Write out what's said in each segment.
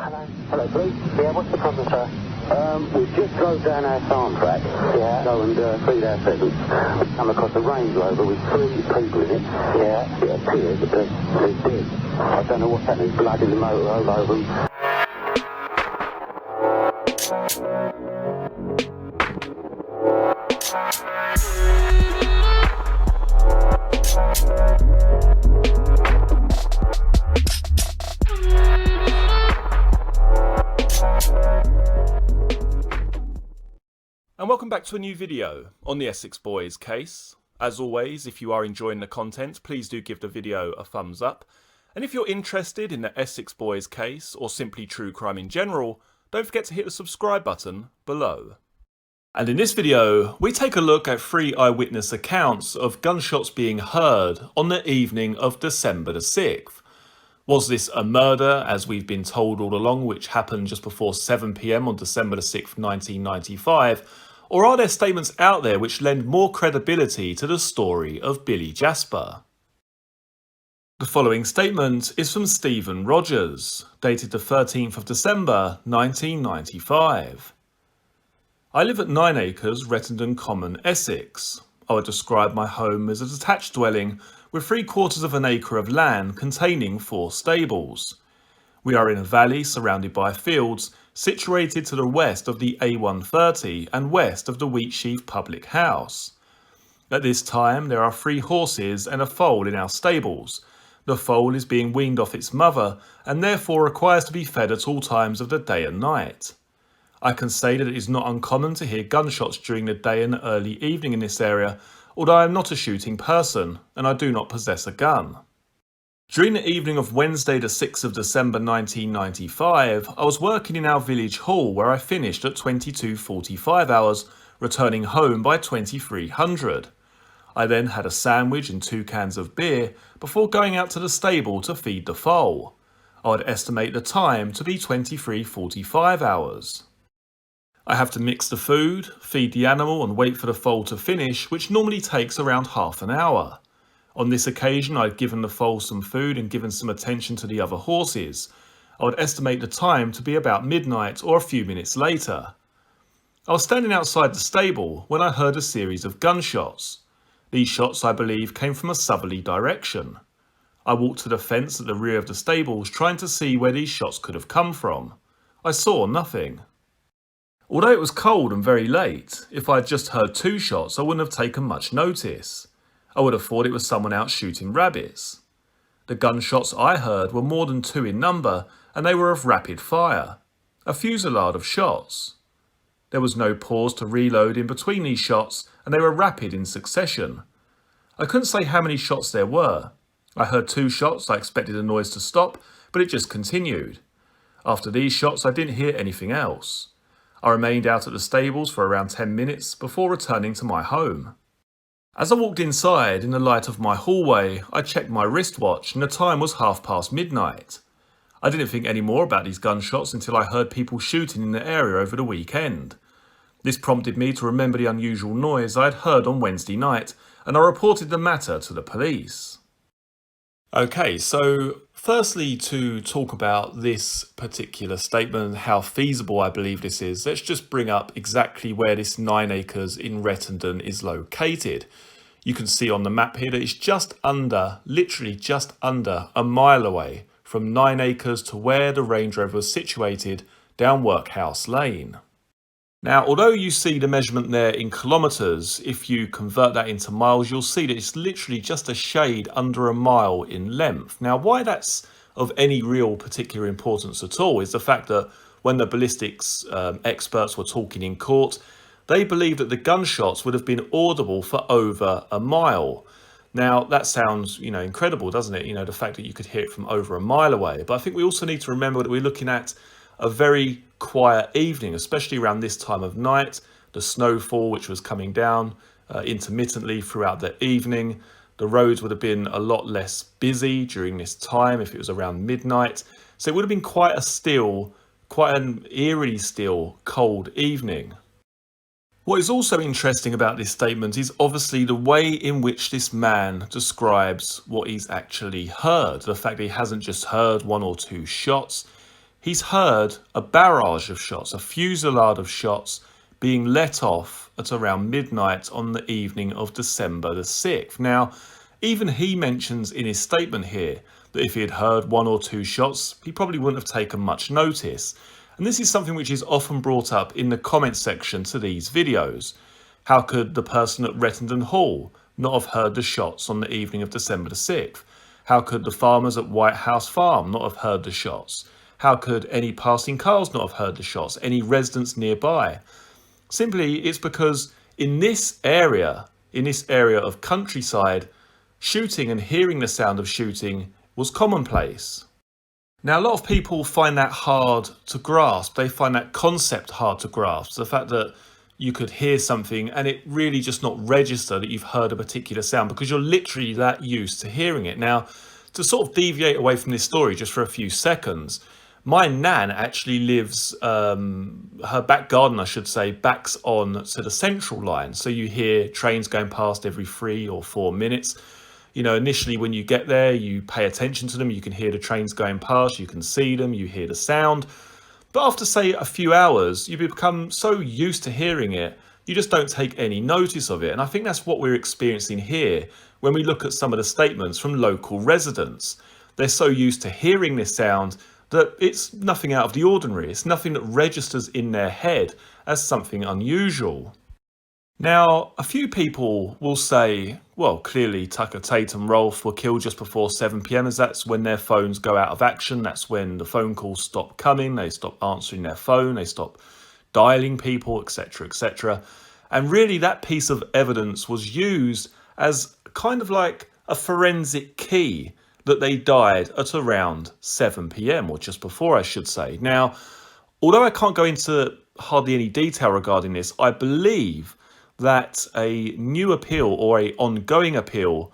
Hello, please. Yeah, what's the problem, sir? We just drove down our farm track. Yeah. Go and feed our pheasants. We come across a Range Rover with 3 people in it. Yeah. It appears that they're dead. I don't know what's happening. Blood in the motor all over them. And welcome back to a new video on the Essex Boys case. As always, if you are enjoying the content, please do give the video a thumbs up. And if you're interested in the Essex Boys case, or simply true crime in general, don't forget to hit the subscribe button below. And in this video, we take a look at 3 eyewitness accounts of gunshots being heard on the evening of December the 6th. Was this a murder, as we've been told all along, which happened just before 7 PM on December the 6th, 1995? Or are there statements out there which lend more credibility to the story of Billy Jasper? The following statement is from Stephen Rodgers, dated the 13th of December 1995. I live at 9 acres Rettendon Common, Essex. I would describe my home as a detached dwelling with 3/4 of an acre of land containing 4 stables. We are in a valley surrounded by fields, situated to the west of the A130 and west of the Wheatsheaf Public House. At this time there are 3 horses and a foal in our stables. The foal is being weaned off its mother and therefore requires to be fed at all times of the day and night. I can say that it is not uncommon to hear gunshots during the day and early evening in this area, although I am not a shooting person and I do not possess a gun. During the evening of Wednesday the 6th of December 1995, I was working in our village hall where I finished at 22:45 hours, returning home by 2300. I then had a sandwich and 2 cans of beer before going out to the stable to feed the foal. I would estimate the time to be 23:45 hours. I have to mix the food, feed the animal and wait for the foal to finish, which normally takes around half an hour. On this occasion, I'd given the foal some food and given some attention to the other horses. I would estimate the time to be about midnight or a few minutes later. I was standing outside the stable when I heard a series of gunshots. These shots, I believe, came from a southerly direction. I walked to the fence at the rear of the stables trying to see where these shots could have come from. I saw nothing. Although it was cold and very late, if I had just heard 2 shots, I wouldn't have taken much notice. I would have thought it was someone out shooting rabbits. The gunshots I heard were more than 2 in number, and they were of rapid fire. A fusillade of shots. There was no pause to reload in between these shots, and they were rapid in succession. I couldn't say how many shots there were. I heard 2 shots, I expected the noise to stop, but it just continued. After these shots, I didn't hear anything else. I remained out at the stables for around 10 minutes before returning to my home. As I walked inside in the light of my hallway, I checked my wristwatch and the time was midnight. I didn't think any more about these gunshots until I heard people shooting in the area over the weekend. This prompted me to remember the unusual noise I had heard on Wednesday night, and I reported the matter to the police. Okay, so firstly, to talk about this particular statement and how feasible I believe this is, let's just bring up exactly where this 9 acres in Rettendon is located. You can see on the map here that it's just under, literally just under a mile away from 9 acres to where the Range Rover was situated down Workhouse Lane. Now, although you see the measurement there in kilometres, if you convert that into miles, you'll see that it's literally just a shade under a mile in length. Now, why that's of any real particular importance at all is the fact that when the ballistics experts were talking in court, they believed that the gunshots would have been audible for over a mile. Now, that sounds, incredible, doesn't it? The fact that you could hear it from over a mile away. But I think we also need to remember that we're looking at a very quiet evening, especially around this time of night. The snowfall, which was coming down intermittently throughout the evening. The roads would have been a lot less busy during this time if it was around midnight. So it would have been quite an eerily still, cold evening. What is also interesting about this statement is obviously the way in which this man describes what he's actually heard. The fact that he hasn't just heard 1 or 2 shots. he's heard a barrage of shots, a fusillade of shots being let off at around midnight on the evening of December the 6th. Now, even he mentions in his statement here that if he had heard one or two shots, he probably wouldn't have taken much notice. And this is something which is often brought up in the comment section to these videos. How could the person at Rettendon Hall not have heard the shots on the evening of December the 6th? How could the farmers at White House Farm not have heard the shots? How could any passing cars not have heard the shots? Any residents nearby? Simply, it's because in this area of countryside, shooting and hearing the sound of shooting was commonplace. Now, a lot of people find that hard to grasp. They find that concept hard to grasp. The fact that you could hear something and it really just not register that you've heard a particular sound because you're literally that used to hearing it. Now, to sort of deviate away from this story just for a few seconds, my nan actually lives, her back garden, I should say, backs on to the central line. So you hear trains going past every 3 or 4 minutes. You know, initially when you get there, you pay attention to them. You can hear the trains going past, you can see them, you hear the sound. But after, say, a few hours, you become so used to hearing it, you just don't take any notice of it. And I think that's what we're experiencing here when we look at some of the statements from local residents. They're so used to hearing this sound that it's nothing out of the ordinary. It's nothing that registers in their head as something unusual. Now, a few people will say, well, clearly Tucker, Tate and Rolfe were killed just before 7 p.m. as that's when their phones go out of action. That's when the phone calls stop coming. They stop answering their phone. They stop dialing people, etc., etc. And really that piece of evidence was used as kind of like a forensic key that they died at around 7 p.m. or just before, I should say. Now, although I can't go into hardly any detail regarding this, I believe that a new appeal or a ongoing appeal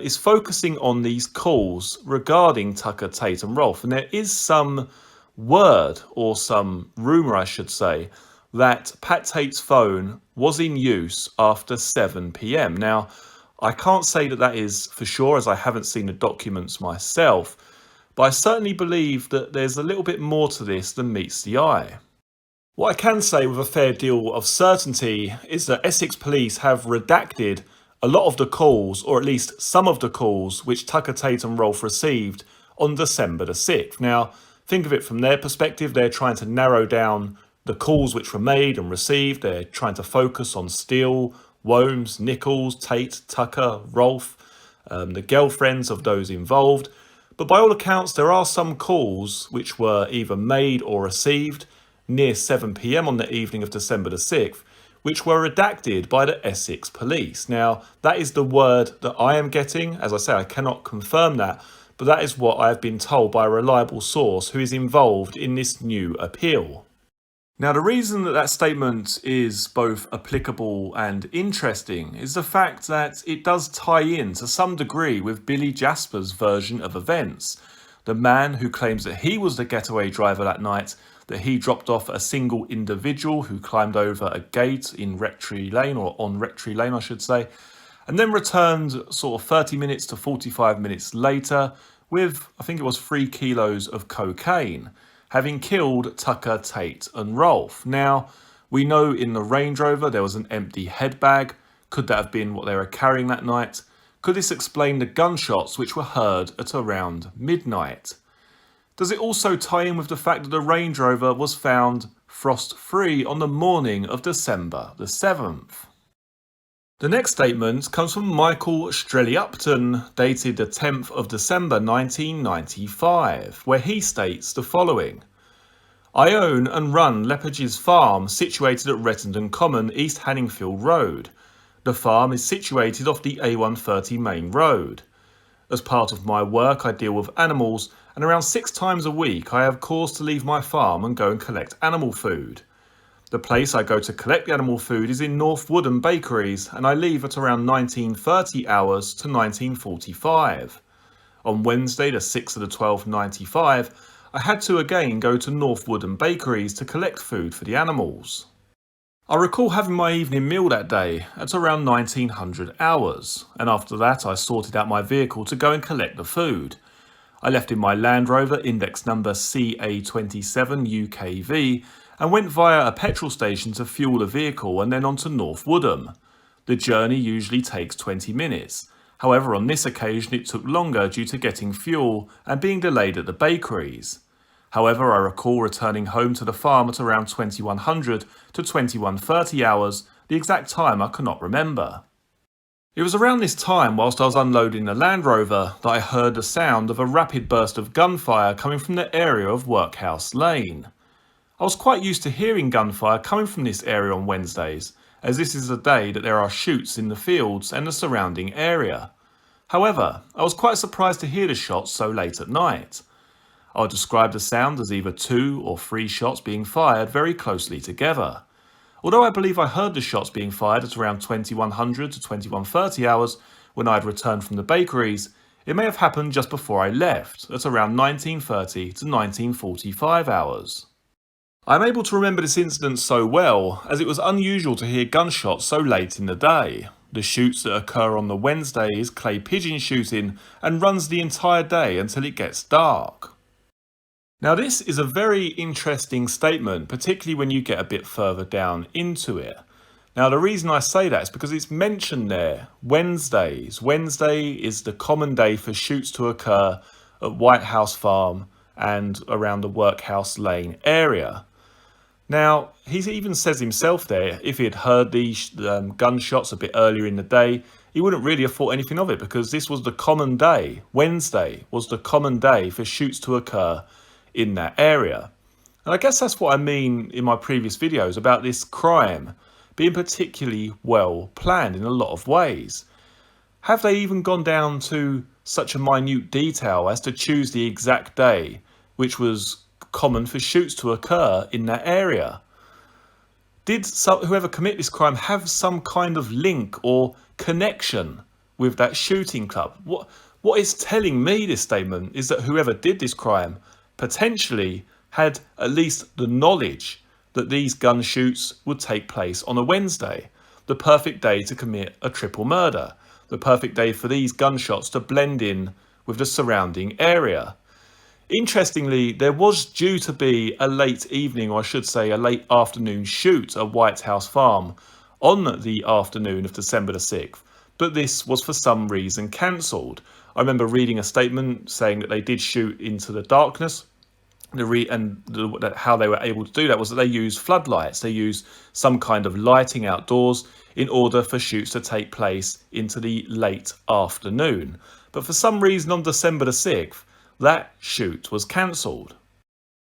is focusing on these calls regarding Tucker, Tate and Rolfe. And there is some word or some rumour, I should say, that Pat Tate's phone was in use after 7 p.m. Now, I can't say that that is for sure as I haven't seen the documents myself, but I certainly believe that there's a little bit more to this than meets the eye. What I can say with a fair deal of certainty is that Essex police have redacted a lot of the calls, or at least some of the calls, which Tucker, Tate and Rolfe received on December the 6th. Now, think of it from their perspective. They're trying to narrow down the calls which were made and received. They're trying to focus on Steele, Womes, Nichols, Tate, Tucker, Rolfe, the girlfriends of those involved. But by all accounts, there are some calls which were either made or received near 7 p.m. on the evening of December the 6th, which were redacted by the Essex police. Now, that is the word that I am getting. As I say, I cannot confirm that, but that is what I have been told by a reliable source who is involved in this new appeal. Now, the reason that that statement is both applicable and interesting is the fact that it does tie in to some degree with Billy Jasper's version of events. The man who claims that he was the getaway driver that night, that he dropped off a single individual who climbed over a gate in Rectory Lane, or on Rectory Lane, I should say, and then returned sort of 30 minutes to 45 minutes later with, I think it was 3 kilos of cocaine, having killed Tucker, Tate and Rolfe. Now, we know in the Range Rover there was an empty head bag. Could that have been what they were carrying that night? Could this explain the gunshots which were heard at around midnight? Does it also tie in with the fact that the Range Rover was found frost-free on the morning of December the 7th? The next statement comes from Michael Streliuptin, dated the 10th of December 1995, where he states the following. I own and run Leppage's farm situated at Rettendon Common, East Hanningfield Road. The farm is situated off the A130 main road. As part of my work, I deal with animals, and around 6 times a week I have cause to leave my farm and go and collect animal food. The place I go to collect the animal food is in North Woodham Bakeries, and I leave at around 19:30 hours to 19:45. On Wednesday, the 6th of the 12th, 95, I had to again go to North Woodham Bakeries to collect food for the animals. I recall having my evening meal that day at around 1900 hours, and after that I sorted out my vehicle to go and collect the food. I left in my Land Rover, index number CA27UKV, and went via a petrol station to fuel a vehicle and then on to North Woodham. The journey usually takes 20 minutes. However, on this occasion it took longer due to getting fuel and being delayed at the bakeries. However, I recall returning home to the farm at around 2100 to 2130 hours, the exact time I cannot remember. It was around this time, whilst I was unloading the Land Rover, that I heard the sound of a rapid burst of gunfire coming from the area of Workhouse Lane. I was quite used to hearing gunfire coming from this area on Wednesdays, as this is a day that there are shoots in the fields and the surrounding area. However, I was quite surprised to hear the shots so late at night. I would describe the sound as either 2 or 3 shots being fired very closely together. Although I believe I heard the shots being fired at around 2100 to 2130 hours when I had returned from the bakeries, it may have happened just before I left, at around 1930 to 1945 hours. I am able to remember this incident so well, as it was unusual to hear gunshots so late in the day. The shoots that occur on the Wednesday is clay pigeon shooting and runs the entire day until it gets dark. Now this is a very interesting statement, particularly when you get a bit further down into it. Now the reason I say that is because it's mentioned there, Wednesdays. Wednesday is the common day for shoots to occur at White House Farm and around the Workhouse Lane area. Now, he even says himself there, if he had heard these gunshots a bit earlier in the day, he wouldn't really have thought anything of it because this was the common day. Wednesday was the common day for shoots to occur in that area. And I guess that's what I mean in my previous videos about this crime being particularly well planned in a lot of ways. Have they even gone down to such a minute detail as to choose the exact day which was common for shoots to occur in that area? Did whoever commit this crime have some kind of link or connection with that shooting club? What is telling me this statement is that whoever did this crime potentially had at least the knowledge that these gun shoots would take place on a Wednesday, the perfect day to commit a triple murder, the perfect day for these gunshots to blend in with the surrounding area. Interestingly, there was due to be a late evening, or I should say a late afternoon shoot at White House Farm on the afternoon of December the 6th, but this was for some reason cancelled. I remember reading a statement saying that they did shoot into the darkness, how they were able to do that was that they used floodlights. They used some kind of lighting outdoors in order for shoots to take place into the late afternoon. But for some reason on December the 6th, that shoot was cancelled.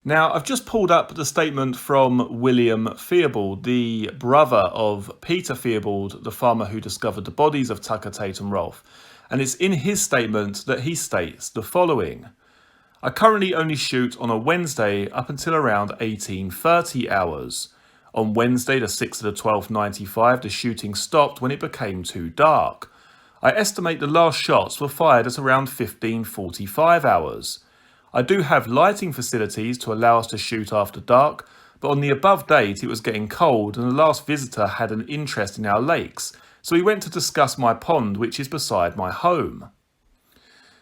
Now, I've just pulled up the statement from William Theobald, the brother of Peter Theobald, the farmer who discovered the bodies of Tucker, Tate and Rolfe. And it's in his statement that he states the following: I currently only shoot on a Wednesday up until around 1830 hours. On Wednesday, the 6th of the 12th, 95, the shooting stopped when it became too dark. I estimate the last shots were fired at around 1545 hours. I do have lighting facilities to allow us to shoot after dark, but on the above date it was getting cold and the last visitor had an interest in our lakes, so we went to discuss my pond which is beside my home.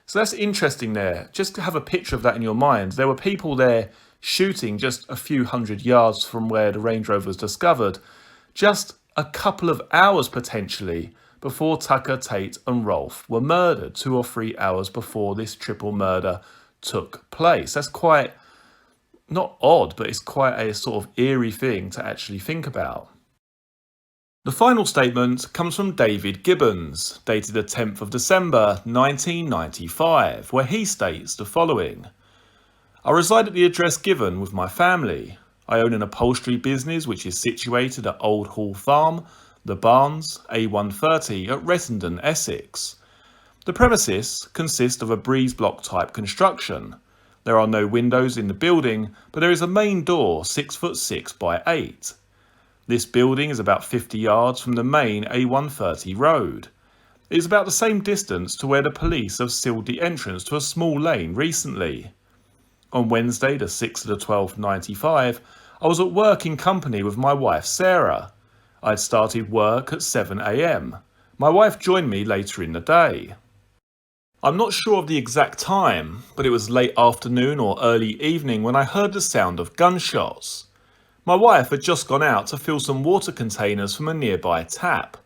So that's interesting there. Just to have a picture of that in your mind. There were people there shooting just a few hundred yards from where the Range Rover was discovered, just a couple of hours potentially before Tucker, Tate and Rolfe were murdered, 2 or 3 hours before this triple murder took place. That's quite, not odd, but it's quite a sort of eerie thing to actually think about. The final statement comes from David Gibbons, dated the 10th of December 1995, where he states the following: I reside at the address given with my family. I own an upholstery business which is situated at Old Hall Farm, The Barns, A130 at Rettendon, Essex. The premises consist of a breeze block type construction. There are no windows in the building, but there is a main door 6'6" by 8. This building is about 50 yards from the main A130 road. It is about the same distance to where the police have sealed the entrance to a small lane recently. On Wednesday, the 6th of the 12th, 95, I was at work in company with my wife Sarah. I had started work at 7 AM. My wife joined me later in the day. I'm not sure of the exact time, but it was late afternoon or early evening when I heard the sound of gunshots. My wife had just gone out to fill some water containers from a nearby tap.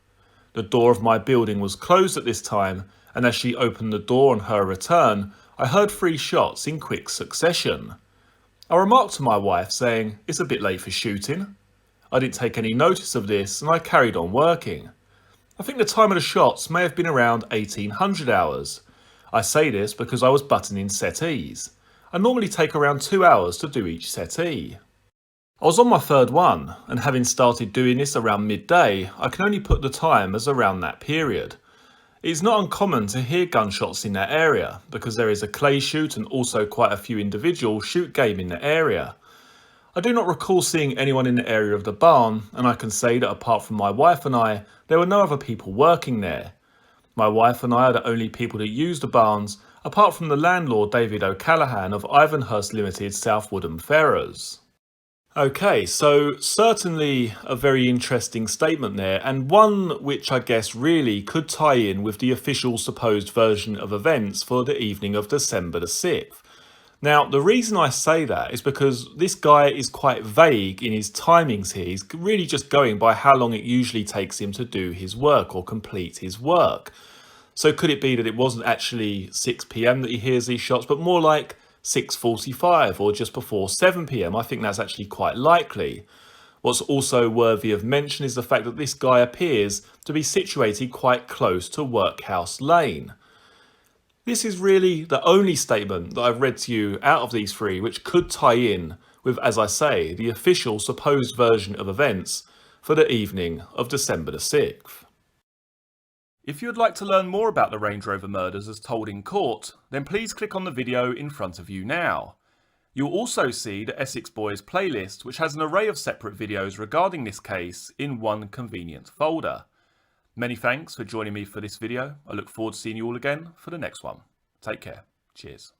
The door of my building was closed at this time, and as she opened the door on her return, I heard 3 shots in quick succession. I remarked to my wife saying, "It's a bit late for shooting." I didn't take any notice of this and I carried on working. I think the time of the shots may have been around 1800 hours. I say this because I was buttoning settees. I normally take around 2 hours to do each settee. I was on my 3rd one, and having started doing this around midday, I can only put the time as around that period. It's not uncommon to hear gunshots in that area, because there is a clay shoot and also quite a few individuals shoot game in the area. I do not recall seeing anyone in the area of the barn, and I can say that apart from my wife and I, there were no other people working there. My wife and I are the only people that use the barns, apart from the landlord David O'Callaghan of Ivanhurst Limited, South Woodham Ferrers. Okay, so certainly a very interesting statement there, and one which I guess really could tie in with the official supposed version of events for the evening of December the 6th. Now, the reason I say that is because this guy is quite vague in his timings here. He's really just going by how long it usually takes him to do his work or complete his work. So could it be that it wasn't actually 6 PM that he hears these shots, but more like 6:45 or just before 7 PM? I think that's actually quite likely. What's also worthy of mention is the fact that this guy appears to be situated quite close to Workhouse Lane. This is really the only statement that I've read to you out of these 3 which could tie in with, as I say, the official supposed version of events for the evening of December the 6th. If you would like to learn more about the Range Rover murders as told in court, then please click on the video in front of you now. You'll also see the Essex Boys playlist, which has an array of separate videos regarding this case in one convenient folder. Many thanks for joining me for this video. I look forward to seeing you all again for the next one. Take care. Cheers.